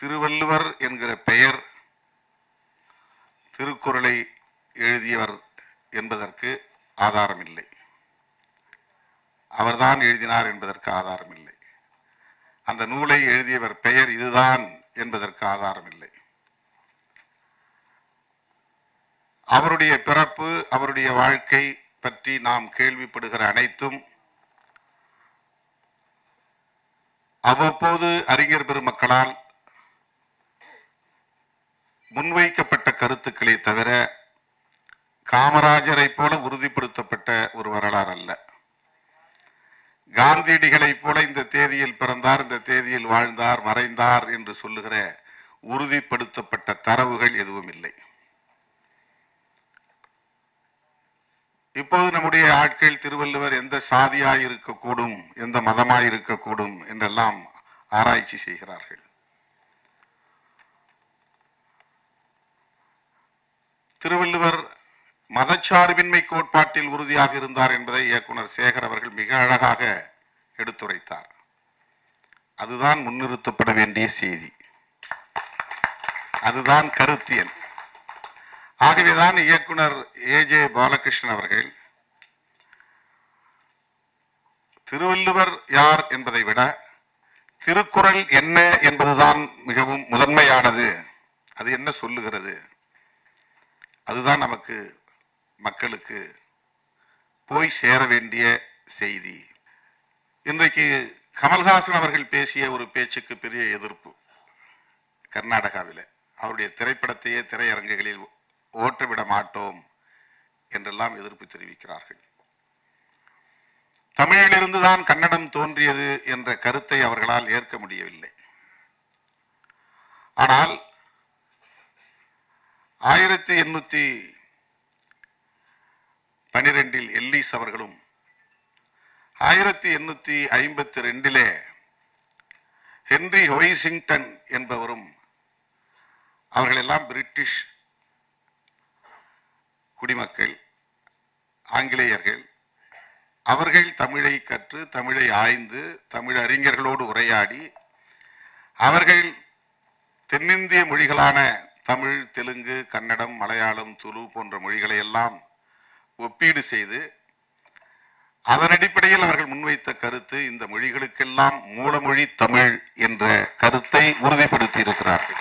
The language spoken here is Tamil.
திருவள்ளுவர் என்கிற பெயர் திருக்குறளை எழுதியவர் என்பதற்கு ஆதாரம் இல்லை. அவர்தான் எழுதினார் என்பதற்கு ஆதாரம் இல்லை. அந்த நூலை எழுதியவர் பெயர் இதுதான் என்பதற்கு ஆதாரம் இல்லை. அவருடைய பிறப்பு, அவருடைய வாழ்க்கை பற்றி நாம் கேள்விப்படுகிற அனைத்தும் அவ்வப்போது அறிஞர் பெருமக்களால் முன்வைக்கப்பட்ட கருத்துக்களை தவிர காமராஜரை போல உறுதிப்படுத்தப்பட்ட ஒரு வரலாறு அல்ல. காந்தியடிகளைப் போல இந்த தேதியில் பிறந்தார், இந்த தேதியில் வாழ்ந்தார், மறைந்தார் என்று சொல்லுகிற உறுதிப்படுத்தப்பட்ட தரவுகள் எதுவும் இல்லை. இப்போது நம்முடைய ஆட்கள் திருவள்ளுவர் எந்த சாதியாய் இருக்கக்கூடும், எந்த மதமாய் இருக்கக்கூடும் என்றெல்லாம் ஆராய்ச்சி செய்கிறார்கள். திருவள்ளுவர் மதச்சார்பின்மை கோட்பாட்டில் உறுதியாக இருந்தார் என்பதை இயக்குனர் சேகர் அவர்கள் மிக அழகாக எடுத்துரைத்தார். அதுதான் முன்னிறுத்தப்பட வேண்டிய செய்தி, அதுதான் கருத்தியல். ஆகவேதான் இயக்குனர் ஏஜே பாலகிருஷ்ணன் அவர்கள் திருவள்ளுவர் யார் என்பதை விட திருக்குறள் என்ன என்பதுதான் மிகவும் முதன்மையானது. அது என்ன சொல்லுகிறது, அதுதான் நமக்கு மக்களுக்கு போய் சேர வேண்டிய செய்தி. இன்றைக்கு கமல்ஹாசன் அவர்கள் பேசிய ஒரு பேச்சுக்கு பெரிய எதிர்ப்பு. கர்நாடகாவில் அவருடைய திரைப்படத்தையே திரையரங்குகளில் ஓட்டவிட மாட்டோம் என்றெல்லாம் எதிர்ப்பு தெரிவிக்கிறார்கள். தமிழிலிருந்துதான் கன்னடம் தோன்றியது என்ற கருத்தை அவர்களால் ஏற்க முடியவில்லை. ஆனால் 1812 எல்லிஸ் அவர்களும் 1852 ஹென்றி ஹொய்சிங்டன் என்பவரும், அவர்கள் எல்லாம் பிரிட்டிஷ் குடிமக்கள், ஆங்கிலேயர்கள். அவர்கள் தமிழை கற்று, தமிழை ஆய்ந்து, தமிழ் அறிஞர்களோடு உரையாடி, அவர்கள் தென்னிந்திய மொழிகளான தமிழ், தெலுங்கு, கன்னடம், மலையாளம், துளு போன்ற மொழிகளை எல்லாம் ஒப்பீடு செய்து அதன் அடிப்படையில் அவர்கள் முன்வைத்த கருத்து இந்த மொழிகளுக்கெல்லாம் மூலமொழி தமிழ் என்ற கருத்தை உறுதிப்படுத்தி இருக்கிறார்கள்.